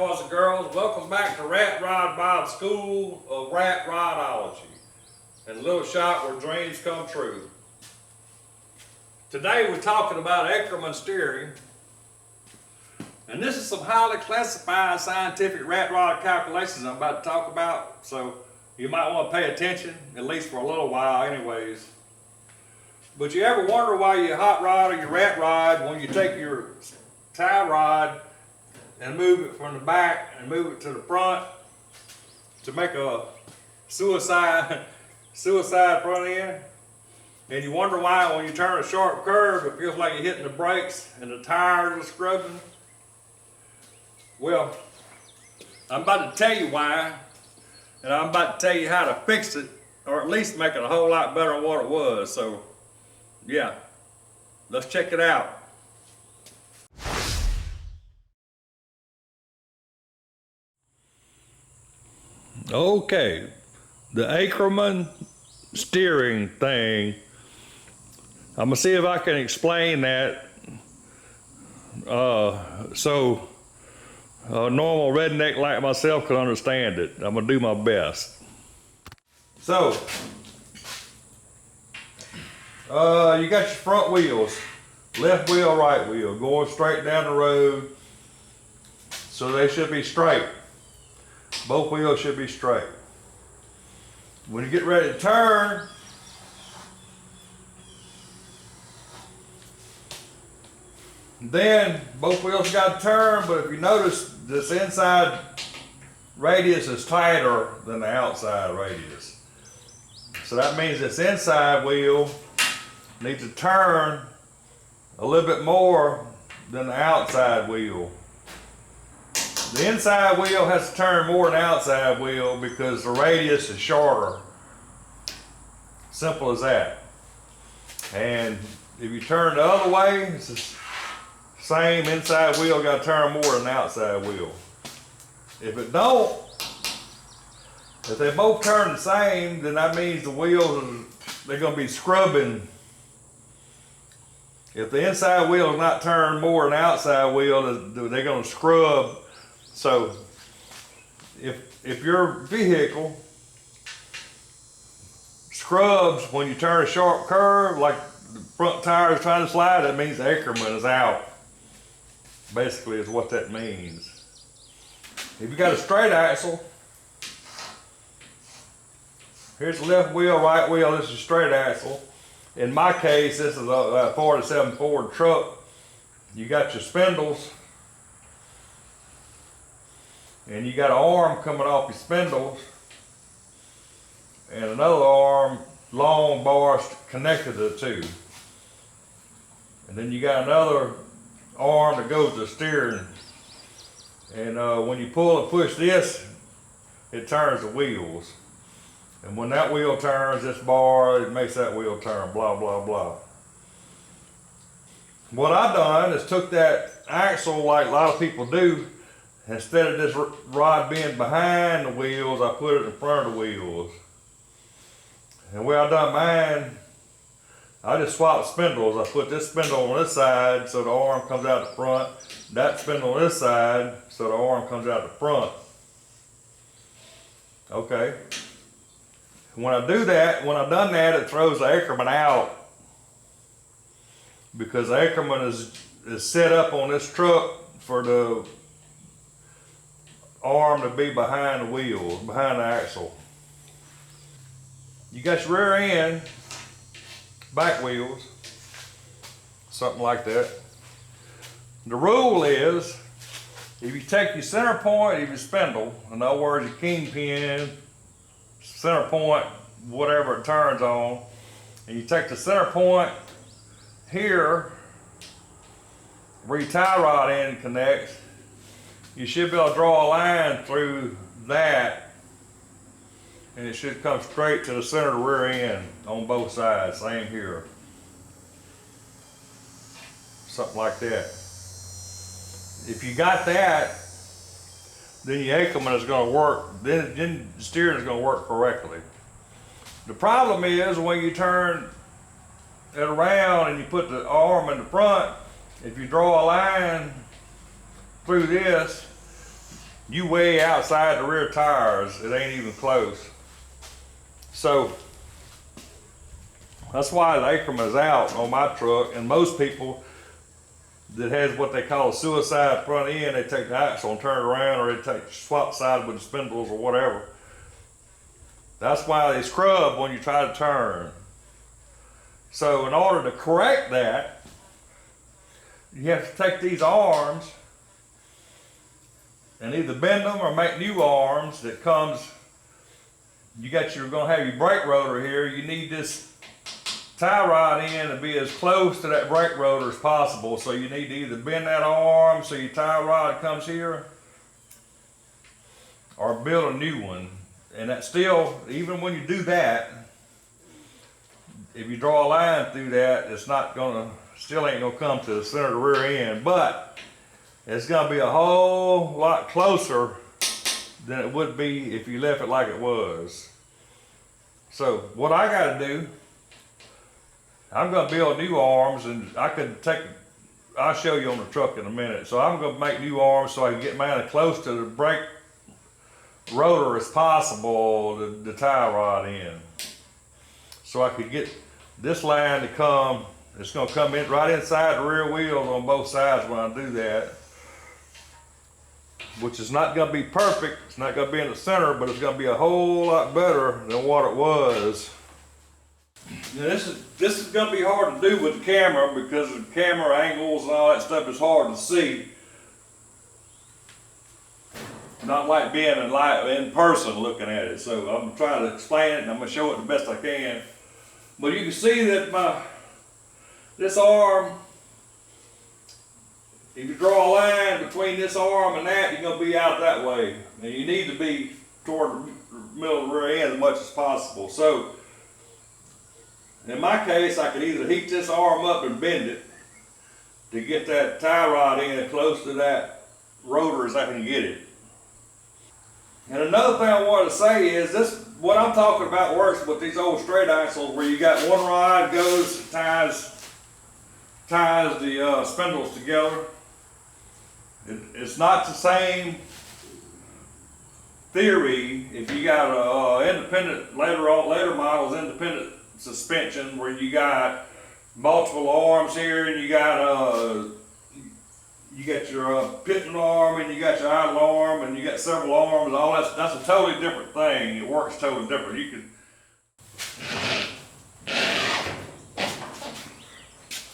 boys and girls. Welcome back to Rat Rod Build School of Rat Rodology, and a little shop where dreams come true. Today we're talking about Ackerman steering, and this is some highly classified scientific rat rod calculations I'm about to talk about, so you might want to pay attention, at least for a little while anyways. But you ever wonder why your hot rod or your rat rod, when you take your tie rod and move it from the back and move it to the front to make a suicide front end, and you wonder why when you turn a sharp curve it feels like you're hitting the brakes and the tires are scrubbing? Well, I'm about to tell you why, and I'm about to tell you how to fix it, or at least make it a whole lot better than what it was. So yeah, let's check it out. Okay, the Ackerman steering thing, I'm gonna see if I can explain that so a normal redneck like myself can understand it. I'm gonna do my best. So you got your front wheels, left wheel, right wheel, going straight down the road, so they should be straight. Both wheels should be straight. When you get ready to turn, then both wheels got to turn, but if you notice, this inside radius is tighter than the outside radius. So that means this inside wheel needs to turn a little bit more than the outside wheel. The inside wheel has to turn more than the outside wheel because the radius is shorter. Simple as that. And if you turn the other way, it's the same. Inside wheel got to turn more than the outside wheel. If it don't, if they both turn the same, then that means the wheels, they're going to be scrubbing. If the inside wheel is not turned more than the outside wheel, they're going to scrub. So if your vehicle scrubs when you turn a sharp curve, like the front tire is trying to slide, that means the Ackerman is out. Basically is what that means. If you got a straight axle, here's the left wheel, right wheel, this is straight axle. In my case, this is a 47 Ford truck. You got your spindles, and you got an arm coming off your spindles, and another arm, long bars connected to the two. And then you got another arm that goes to the steering. And when you pull and push this, it turns the wheels. And when that wheel turns, this bar, it makes that wheel turn, blah, blah, blah. What I've done is took that axle like a lot of people do. Instead of this rod being behind the wheels, I put it in front of the wheels. And where I done mine, I just swapped spindles. I put this spindle on this side so the arm comes out the front. That spindle on this side so the arm comes out the front. Okay. When I do that, when I've done that, it throws the Ackerman out. Because the Ackerman is set up on this truck for the arm to be behind the wheels, behind the axle. You got your rear end, back wheels, something like that. The rule is, if you take your center point of your spindle, in other words your kingpin, center point, whatever it turns on, and you take the center point here, where your tie rod end connects, you should be able to draw a line through that, and it should come straight to the center of the rear end on both sides. Same here. Something like that. If you got that, then your Ackerman is going to work, then the steering is going to work correctly. The problem is when you turn it around and you put the arm in the front, if you draw a line through this, you way outside the rear tires. It ain't even close. So that's why the Ackerman is out on my truck, and most people that has what they call a suicide front end, they take the axle and turn it around, or they take swap side with the spindles or whatever. That's why they scrub when you try to turn. So in order to correct that, you have to take these arms and either bend them or make new arms that comes, you're gonna have your brake rotor here. You need this tie rod in to be as close to that brake rotor as possible. So you need to either bend that arm so your tie rod comes here, or build a new one. And that still, even when you do that, if you draw a line through that, it's not gonna, still ain't gonna come to the center of the rear end, but it's gonna be a whole lot closer than it would be if you left it like it was. So what I gotta do, I'm gonna build new arms, and I'll show you on the truck in a minute. So I'm gonna make new arms so I can get mine as close to the brake rotor as possible, the tie rod in. So I could get this line to come, it's gonna come in right inside the rear wheels on both sides when I do that, which is not gonna be perfect. It's not gonna be in the center, but it's gonna be a whole lot better than what it was. Now this is gonna be hard to do with the camera because the camera angles and all that stuff is hard to see. Not like being in person looking at it. So I'm trying to explain it, and I'm gonna show it the best I can. But you can see that this arm, if you draw a line between this arm and that, you're gonna be out that way. And you need to be toward the middle of the rear end as much as possible. So in my case, I could either heat this arm up and bend it to get that tie rod in as close to that rotor as I can get it. And another thing I wanted to say is this, what I'm talking about works with these old straight axles where you got one rod goes, ties the spindles together. It's not the same theory if you got a independent, later models independent suspension where you got multiple arms here, and you got your pitching arm, and you got your idle arm, and you got several arms. All that's a totally different thing. It works totally different. You can.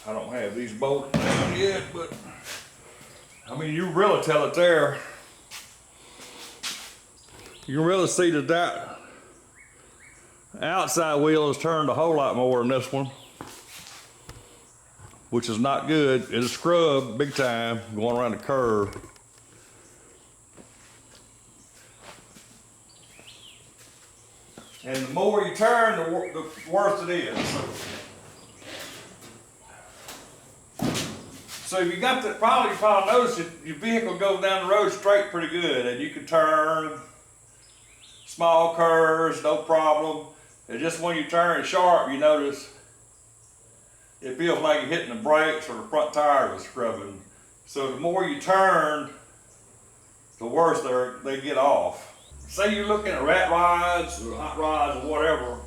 I don't have these bolted down yet, but I mean, you really tell it there. You can really see that outside wheel is turned a whole lot more than this one, which is not good. It's scrubbed big time going around the curve. And the more you turn, the worse it is. So if you got that, you probably notice that your vehicle goes down the road straight pretty good, and you can turn small curves, no problem. And just when you turn sharp, you notice it feels like you're hitting the brakes or the front tire was scrubbing. So the more you turn, the worse they get off. Say you're looking at rat rods or hot rods or whatever,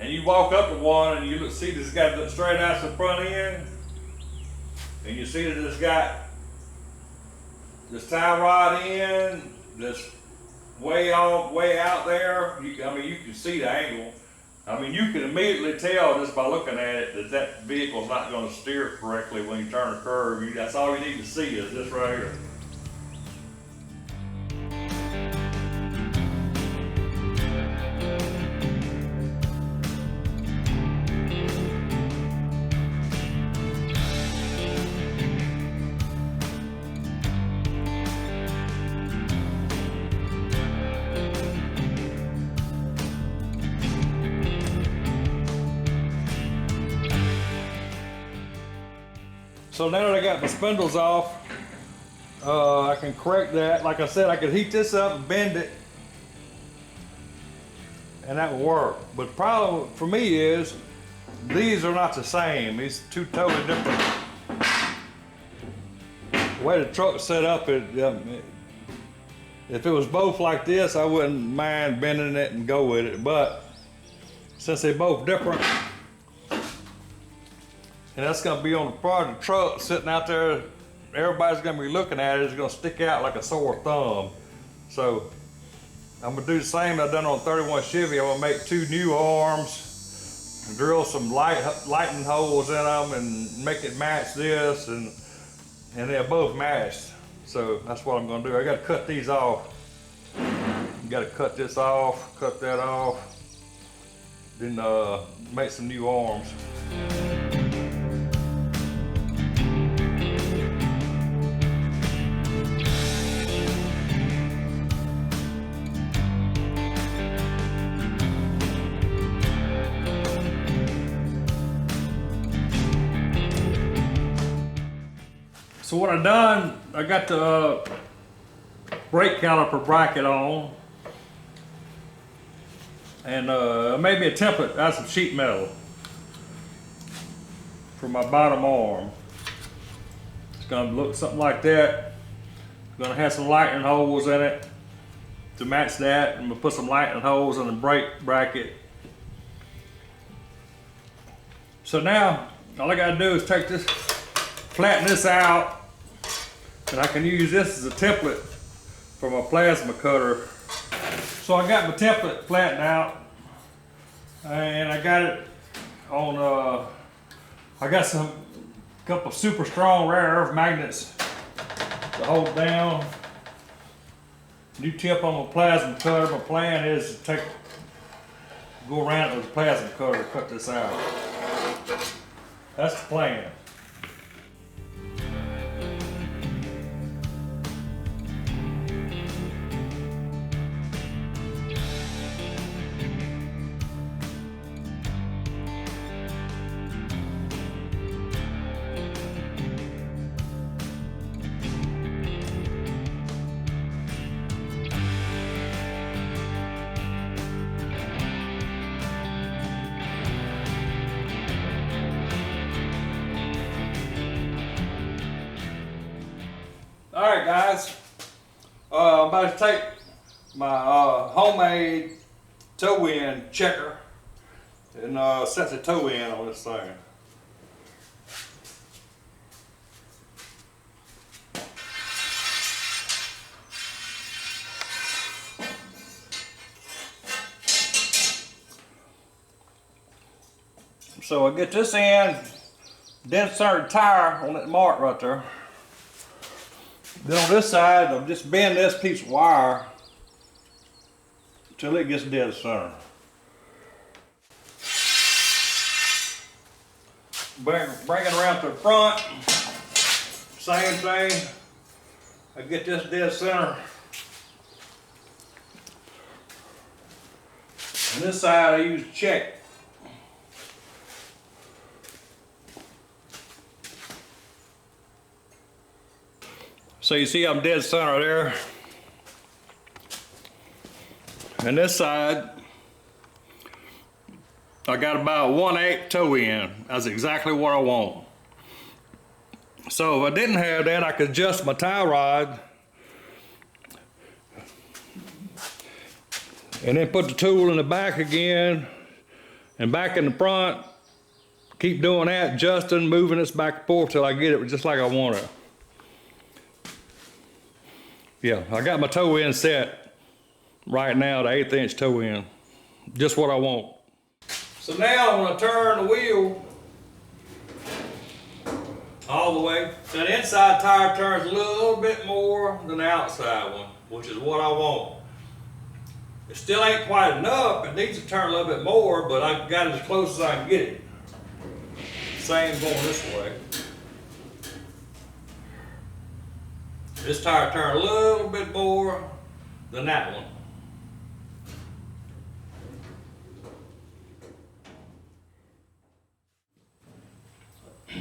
and you walk up to one and you see this got the straight out the front end, and you see that it's got this tie rod in, this way out there. You can see the angle. I mean, you can immediately tell just by looking at it that vehicle's not going to steer correctly when you turn a curve. That's all you need to see is this right here. So now that I got my spindles off, I can correct that. Like I said, I could heat this up and bend it, and that will work. But the problem for me is, these are not the same. These two totally different. The way the truck's set up, If it was both like this, I wouldn't mind bending it and go with it, but since they're both different, and that's gonna be on the part of the truck sitting out there, everybody's gonna be looking at it, it's gonna stick out like a sore thumb. So I'm gonna do the same I've done on 31 Chevy. I'm gonna make 2 new arms, and drill some lightning holes in them and make it match this, and they're both matched. So that's what I'm gonna do. I gotta cut these off. Gotta cut this off, cut that off, then make some new arms. So what I've done, I got the brake caliper bracket on, and I made me a template out of some sheet metal for my bottom arm. It's gonna look something like that. It's gonna have some lightning holes in it to match that. I'm gonna put some lightning holes in the brake bracket. So now, all I gotta do is take this, flatten this out, and I can use this as a template for my plasma cutter. So I got my template flattened out, and I got it on, I got some couple super strong rare earth magnets to hold down. New tip on my plasma cutter. My plan is to go around with the plasma cutter to cut this out. That's the plan. Alright guys, I'm about to take my homemade toe in checker and set the toe in on this thing. So I get this in, then insert tire on that mark right there. Then on this side, I'll just bend this piece of wire until it gets dead center. Bring it around to the front, same thing. I get this dead center. On this side, I use check. So you see I'm dead center there. And this side, I got about 1/8 toe in. That's exactly what I want. So if I didn't have that, I could adjust my tie rod and then put the tool in the back again and back in the front. Keep doing that, adjusting, moving this back and forth till I get it just like I want it. Yeah, I got my toe in set right now, the 1/8 inch toe in. Just what I want. So now when I turn the wheel all the way, that inside tire turns a little bit more than the outside one, which is what I want. It still ain't quite enough, it needs to turn a little bit more, but I got it as close as I can get it. Same going this way. This tire turned a little bit more than that one.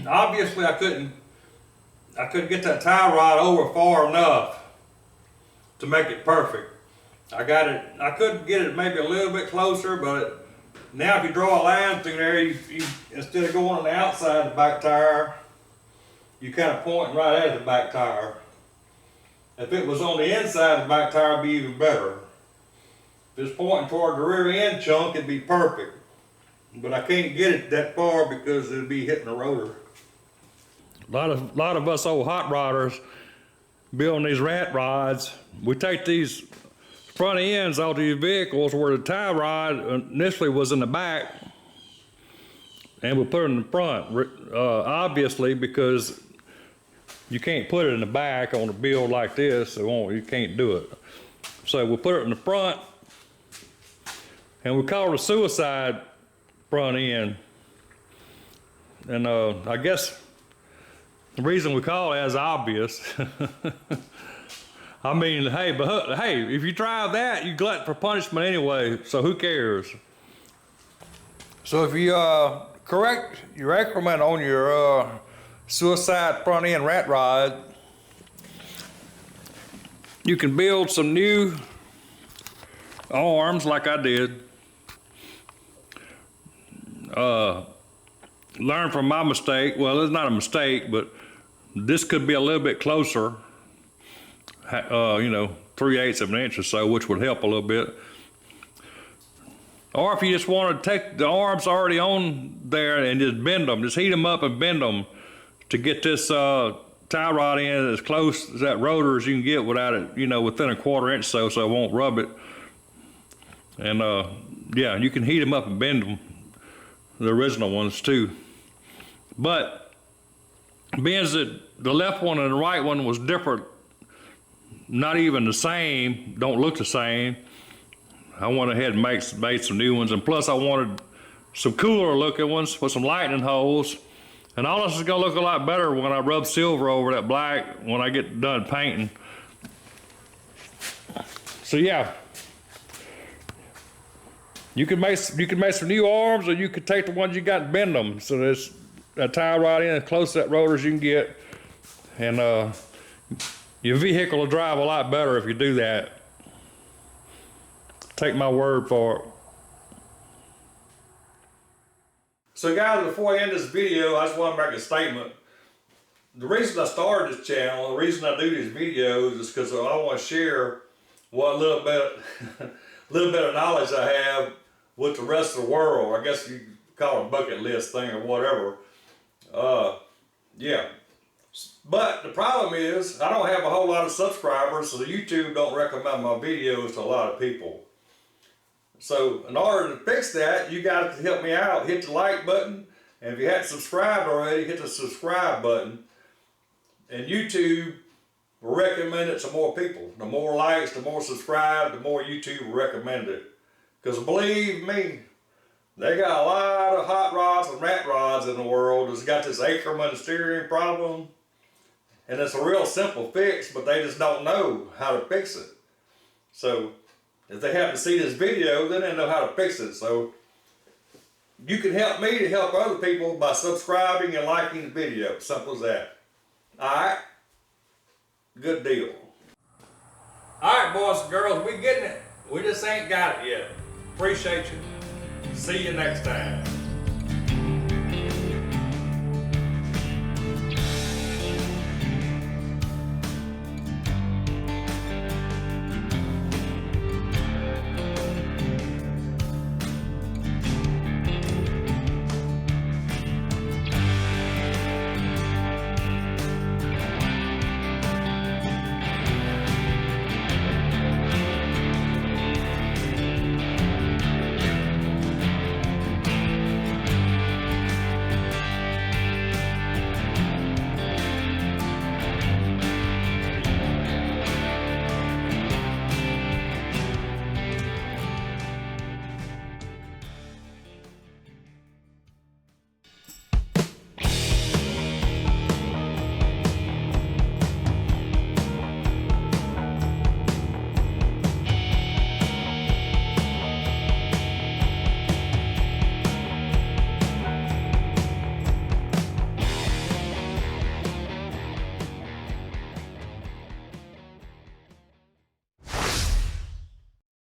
Obviously I couldn't get that tie rod over far enough to make it perfect. I couldn't get it maybe a little bit closer, but now if you draw a line through there, you instead of going on the outside of the back tire, you kind of point right at the back tire. If it was on the inside, the back tire would be even better. If it's pointing toward the rear end chunk, it'd be perfect. But I can't get it that far because it'd be hitting the rotor. A lot of us old hot rodders building these rat rods, we take these front ends off these vehicles where the tie rod initially was in the back, and we put it in the front, obviously because you can't put it in the back on a build like this. You can't do it. So we put it in the front, and we call it a suicide front end. And I guess the reason we call it is obvious. I mean, hey, but hey, if you try that, you glut for punishment anyway, so who cares? So if you correct your Ackerman on your suicide front end rat rod, you can build some new arms like I did. Learn from my mistake. Well, it's not a mistake, but this could be a little bit closer. You know, 3/8 of an inch or so, which would help a little bit. Or if you just want to take the arms already on there and just bend them, just heat them up and bend them to get this tie rod in as close as that rotor as you can get without it, you know, within a 1/4 inch so it won't rub it. And yeah, you can heat them up and bend them, the original ones too. But being that the left one and the right one was different, not even the same, don't look the same, I went ahead and made some new ones. And plus I wanted some cooler looking ones with some lightning holes. And all this is gonna look a lot better when I rub silver over that black when I get done painting. So yeah, you can make some new arms, or you could take the ones you got and bend them so there's a tie rod in as close to that rotor as you can get. And your vehicle will drive a lot better if you do that. Take my word for it. So guys, before I end this video, I just want to make a statement. The reason I started this channel, the reason I do these videos is because I want to share what little bit of knowledge I have with the rest of the world. I guess you could call it a bucket list thing or whatever. Yeah. But the problem is, I don't have a whole lot of subscribers, so YouTube don't recommend my videos to a lot of people. So in order to fix that, you got to help me out. Hit the like button, and if you hadn't subscribed already, hit the subscribe button. And YouTube will recommend it to more people. The more likes, the more subscribe, the more YouTube will recommend it. Because believe me, they got a lot of hot rods and rat rods in the world that's got this Ackerman steering problem. And it's a real simple fix, but they just don't know how to fix it. So if they happen to see this video, then they know how to fix it. So you can help me to help other people by subscribing and liking the video. Simple as that. Alright? Good deal. Alright, boys and girls, we getting it. We just ain't got it yet. Appreciate you. See you next time.